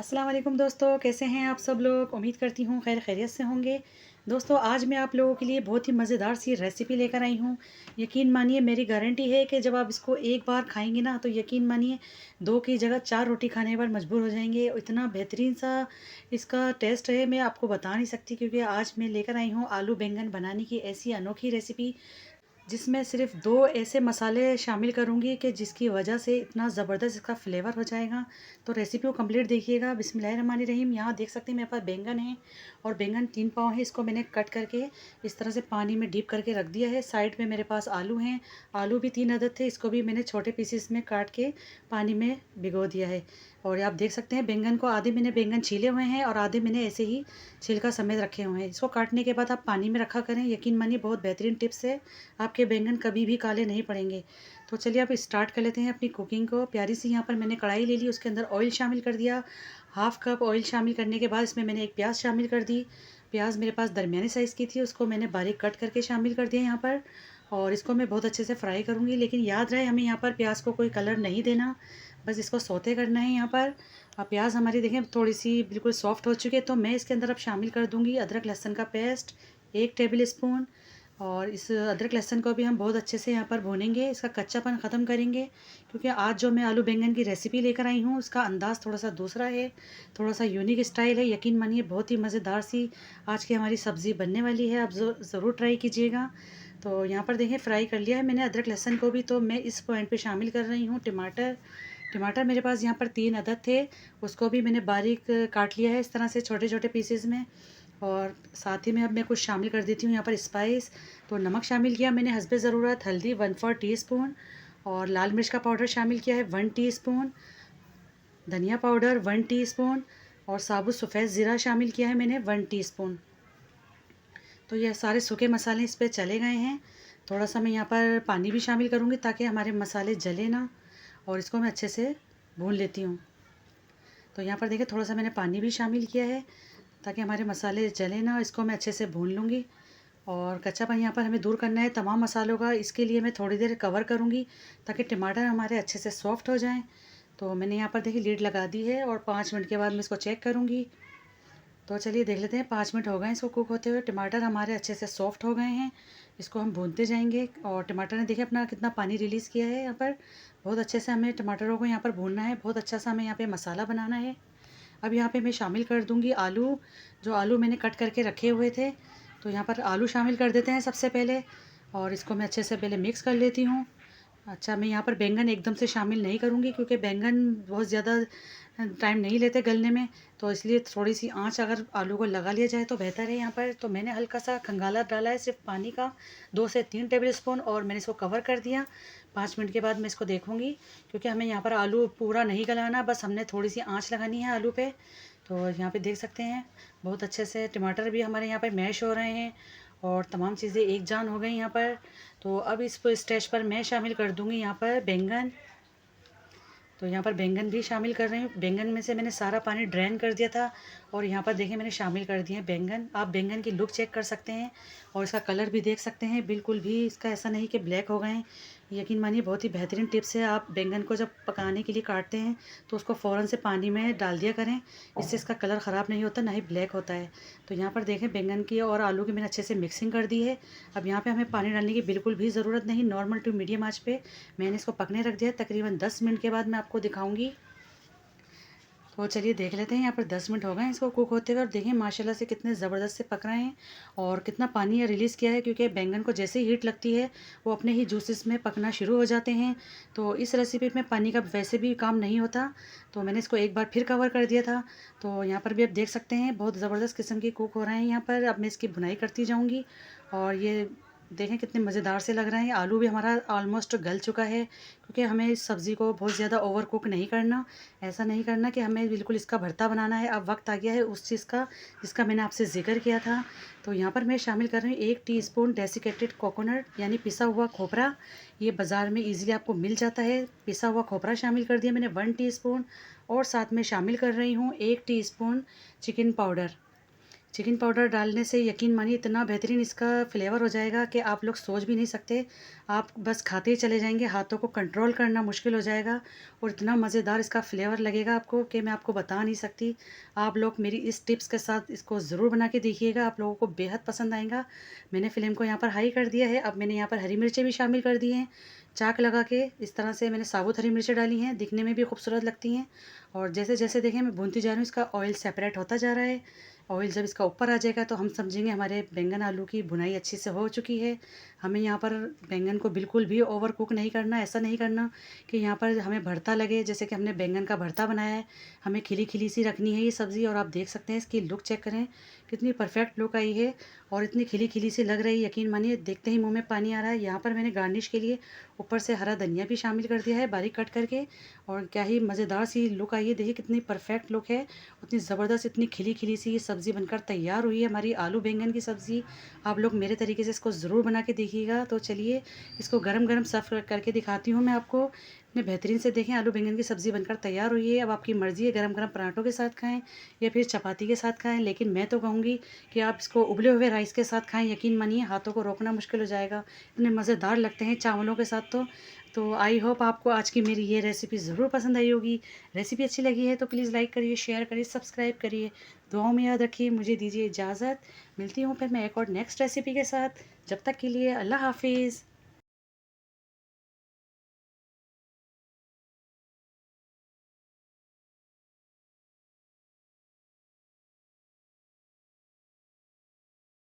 अस्सलाम वालेकुम दोस्तों, कैसे हैं आप सब लोग। उम्मीद करती हूँ खैर खैरियत से होंगे। दोस्तों, आज मैं आप लोगों के लिए बहुत ही मज़ेदार सी रेसिपी लेकर आई हूँ। यकीन मानिए, मेरी गारंटी है कि जब आप इसको एक बार खाएंगे ना, तो यकीन मानिए 2 की जगह 4 रोटी खाने पर मजबूर हो जाएंगे। इतना बेहतरीन सा इसका टेस्ट है, मैं आपको बता नहीं सकती। क्योंकि आज मैं लेकर आई हूँ आलू बैंगन बनाने की ऐसी अनोखी रेसिपी, जिसमें सिर्फ़ 2 ऐसे मसाले शामिल करूँगी कि जिसकी वजह से इतना ज़बरदस्त इसका फ्लेवर हो जाएगा। तो रेसिपी को कंप्लीट देखिएगा। बिस्मिल्लाहिर्रहमानिर्रहीम। यहाँ देख सकते हैं मेरे पास बैंगन है, और बैंगन 3 पाव है। इसको मैंने कट करके इस तरह से पानी में डीप करके रख दिया है। साइड में मेरे पास आलू हैं। आलू भी 3 अदद थे, इसको भी मैंने छोटे पीसेस में काट के पानी में भिगो दिया है। और आप देख सकते हैं बैंगन को, आधे मैंने बैंगन छीले हुए हैं और आधे मैंने ऐसे ही छिलका समेत रखे हुए हैं। इसको काटने के बाद आप पानी में रखा करें। यकीन मानिए बहुत बेहतरीन टिप्स है, आपके बैंगन कभी भी काले नहीं पड़ेंगे। तो चलिए आप स्टार्ट कर लेते हैं अपनी कुकिंग को। प्यारी सी यहाँ पर मैंने कढ़ाई ले ली, उसके अंदर ऑयल शामिल कर दिया। हाफ़ कप ऑयल शामिल करने के बाद इसमें मैंने एक प्याज शामिल कर दी। प्याज मेरे पास दरमियाने साइज़ की थी, उसको मैंने बारीक कट करके शामिल कर दिया यहाँ पर। और इसको मैं बहुत अच्छे से फ्राई करूँगी, लेकिन याद रहे हमें यहाँ पर प्याज को कोई कलर नहीं देना, बस इसको सौते करना है यहाँ पर। अब प्याज हमारी देखें थोड़ी सी बिल्कुल सॉफ्ट हो चुकी है, तो मैं इसके अंदर अब शामिल कर दूँगी अदरक लहसुन का पेस्ट 1 टेबल स्पून। और इस अदरक लहसुन को भी हम बहुत अच्छे से यहाँ पर भूनेंगे, इसका कच्चापन ख़त्म करेंगे। क्योंकि आज जो मैं आलू बैंगन की रेसिपी लेकर आई हूँ, उसका अंदाज़ थोड़ा-सा दूसरा है, थोड़ा-सा यूनिक स्टाइल है। यकीन मानिए बहुत ही मज़ेदार सी आज की हमारी सब्ज़ी बनने वाली है। आप ज़रूर ट्राई कीजिएगा। तो यहाँ पर देखिए फ्राई कर लिया है मैंने अदरक लहसुन को भी। तो मैं इस पॉइंट पे शामिल कर रही हूँ टमाटर। टमाटर मेरे पास यहाँ पर 3 अदद थे, उसको भी मैंने बारीक काट लिया है इस तरह से छोटे-छोटे पीसेज़ में। और साथ ही में अब मैं कुछ शामिल कर देती हूँ यहाँ पर स्पाइस। तो नमक शामिल किया मैंने हस्बे ज़रूरत, हल्दी 1/4 टीस्पून, और लाल मिर्च का पाउडर शामिल किया है 1 टीस्पून, धनिया पाउडर 1 टीस्पून, और साबुत सफ़ेद ज़ीरा शामिल किया है मैंने 1 टीस्पून। तो ये सारे सूखे मसाले इस पे चले गए हैं। थोड़ा-सा मैं यहाँ पर पानी भी शामिल करूँगी ताकि हमारे मसाले जले ना, और इसको मैं अच्छे से भून लेती हूँ। तो यहाँ पर देखिए थोड़ा-सा मैंने पानी भी शामिल किया है ताकि हमारे मसाले जले ना। इसको मैं अच्छे से भून लूँगी, और कच्चापन यहाँ पर हमें दूर करना है तमाम मसालों का। इसके लिए मैं थोड़ी देर कवर करूँगी ताकि टमाटर हमारे अच्छे से सॉफ्ट हो जाएँ। तो मैंने यहाँ पर देखिए लीड लगा दी है, और 5 मिनट के बाद मैं इसको चेक करूँगी। तो चलिए देख लेते हैं, 5 मिनट हो गए हैं इसको कुक होते हुए। टमाटर हमारे अच्छे से सॉफ्ट हो गए हैं। इसको हम भूनते जाएँगे, और टमाटर ने देखिए अपना कितना पानी रिलीज़ किया है यहाँ पर। बहुत अच्छे से हमें टमाटरों को यहाँ पर भूनना है, बहुत अच्छा सा हमें यहाँ पे मसाला बनाना है। अब यहाँ पे मैं शामिल कर दूँगी आलू, जो आलू मैंने कट करके रखे हुए थे। तो यहाँ पर आलू शामिल कर देते हैं सबसे पहले, और इसको मैं अच्छे से पहले मिक्स कर लेती हूँ। अच्छा, मैं यहाँ पर बैंगन एकदम से शामिल नहीं करूँगी, क्योंकि बैंगन बहुत ज़्यादा टाइम नहीं लेते गलने में। तो इसलिए थोड़ी-सी आँच अगर आलू को लगा लिया जाए तो बेहतर है यहाँ पर। तो मैंने हल्का-सा खंगाला डाला है सिर्फ़ पानी का, 2 से 3 टेबल स्पून, और मैंने इसको कवर कर दिया। 5 मिनट के बाद मैं इसको देखूँगी, क्योंकि हमें यहाँ पर आलू पूरा नहीं गलाना, बस हमने थोड़ी-सी आँच लगानी है आलू पे। तो यहाँ पे देख सकते हैं बहुत अच्छे से टमाटर भी हमारे यहाँ पे मैश हो रहे हैं, और तमाम चीज़ें एक जान हो गई यहाँ पर। तो अब इस स्टेज पर मैं शामिल कर दूँगी यहाँ पर बैंगन। तो यहाँ पर बैंगन भी शामिल कर रही हूँ। बैंगन में से मैंने सारा पानी ड्रेन कर दिया था, और यहाँ पर देखिए मैंने शामिल कर दिए हैं बैंगन। आप बैंगन की लुक चेक कर सकते हैं, और इसका कलर भी देख सकते हैं। बिल्कुल भी इसका ऐसा नहीं कि ब्लैक हो गए हैं। यकीन मानिए बहुत ही बेहतरीन टिप्स है। आप बैंगन को जब पकाने के लिए काटते हैं, तो उसको फ़ौरन से पानी में डाल दिया करें। इससे इसका कलर ख़राब नहीं होता, ना ही ब्लैक होता है। तो यहाँ पर देखें बैंगन की और आलू की मैंने अच्छे से मिक्सिंग कर दी है। अब यहाँ पे हमें पानी डालने की बिल्कुल भी ज़रूरत नहीं। नॉर्मल टू मीडियम आँच पे मैंने इसको पकने रख दिया है। तकरीबन 10 मिनट के बाद मैं आपको दिखाऊँगी। तो चलिए देख लेते हैं, यहाँ पर 10 मिनट हो गए हैं इसको कुक होते हुए, और देखिए माशाल्लाह से कितने ज़बरदस्त से पक रहे हैं, और कितना पानी ये रिलीज़ किया है। क्योंकि बैंगन को जैसे ही हीट लगती है, वो अपने ही जूसेस में पकना शुरू हो जाते हैं। तो इस रेसिपी में पानी का वैसे भी काम नहीं होता। तो मैंने इसको एक बार फिर कवर कर दिया था। तो यहाँ पर भी आप देख सकते हैं बहुत ज़बरदस्त किस्म के कुक हो रहे हैं यहाँ पर। अब मैं इसकी भुनाई करती जाऊँगी, और ये देखें कितने मज़ेदार से लग रहे हैं। आलू भी हमारा ऑलमोस्ट गल चुका है, क्योंकि हमें इस सब्ज़ी को बहुत ज़्यादा ओवर कुक नहीं करना। ऐसा नहीं करना कि हमें बिल्कुल इसका भरता बनाना है। अब वक्त आ गया है उस चीज़ का जिसका मैंने आपसे ज़िक्र किया था। तो यहाँ पर मैं शामिल कर रही हूँ 1 टीस्पून डेसिकेटेड कोकोनट, यानी पिसा हुआ खोपरा। ये बाज़ार में ईज़िली आपको मिल जाता है। पिसा हुआ खोपरा शामिल कर दिया मैंने 1 टीस्पून, और साथ में शामिल कर रही हूँ 1 teaspoon chicken powder. Chicken powder डालने से यकीन मानिए इतना बेहतरीन इसका फ्लेवर हो जाएगा कि आप लोग सोच भी नहीं सकते। आप बस खाते ही चले जाएँगे, हाथों को कंट्रोल करना मुश्किल हो जाएगा और इतना मज़ेदार इसका फ्लेवर लगेगा आपको कि मैं आपको बता नहीं सकती। आप लोग मेरी इस टिप्स के साथ इसको ज़रूर बना के देखिएगा, आप लोगों को बेहद पसंद आएगा। मैंने फ्लेम को यहाँ पर हाई कर दिया है, अब मैंने यहाँ पर हरी मिर्चें भी शामिल कर दी हैं। चाक लगा के इस तरह से मैंने साबुत हरी मिर्चें डाली हैं, दिखने में भी खूबसूरत लगती हैं। और जैसे-जैसे देखें मैं भूनती जा रही हूँ, इसका ऑयल सेपरेट होता जा रहा है। ऑयल जब इसका ऊपर आ जाएगा तो हम समझेंगे हमारे बैंगन आलू की भुनाई अच्छे से हो चुकी है। हमें यहाँ पर बैंगन को बिल्कुल भी ओवर कुक नहीं करना, ऐसा नहीं करना कि यहाँ पर हमें भरता लगे, जैसे कि हमने बैंगन का भरता बनाया है। हमें खिली-खिली सी रखनी है ये सब्ज़ी और आप देख सकते हैं इसकी लुक चेक करें, कितनी परफेक्ट लुक आई है और इतनी खिली-खिली सी लग रही है, यकीन मानिए देखते ही मुँह में पानी आ रहा है। यहाँ पर मैंने गार्निश के लिए ऊपर से हरा धनिया भी शामिल कर दिया है बारीक कट करके और क्या ही मज़ेदार सी लुक आई है। देखिए कितनी परफेक्ट लुक है, उतनी ज़बरदस्त, इतनी खिली-खिली सी ये सब्ज़ी बनकर तैयार हुई है हमारी आलू बैंगन की सब्ज़ी। आप लोग मेरे तरीके से इसको ज़रूर बना के देखिएगा। तो चलिए इसको गरम-गरम सर्व करके दिखाती हूँ मैं आपको। इतने बेहतरीन से देखें आलू बैंगन की सब्ज़ी बनकर तैयार हुई है। अब आपकी मर्ज़ी है गरम-गरम पराठों के साथ खाएँ या फिर चपाती के साथ खाएँ, लेकिन मैं तो कहूँगी कि आप इसको उबले हुए राइस के साथ खाएँ। यकीन मानिए हाथों को रोकना मुश्किल हो जाएगा। इतने मज़ेदार लगते हैं चावलों के साथ तो आई होप आपको आज की मेरी ये रेसिपी ज़रूर पसंद आई होगी। रेसिपी अच्छी लगी है तो प्लीज़ लाइक करिए, शेयर करिए, सब्सक्राइब करिए। दुआओं में याद रखिए। मुझे दीजिए इजाज़त। मिलती हूँ फिर मैं एक और नेक्स्ट रेसिपी के साथ। जब तक के लिए अल्लाह हाफ़िज़।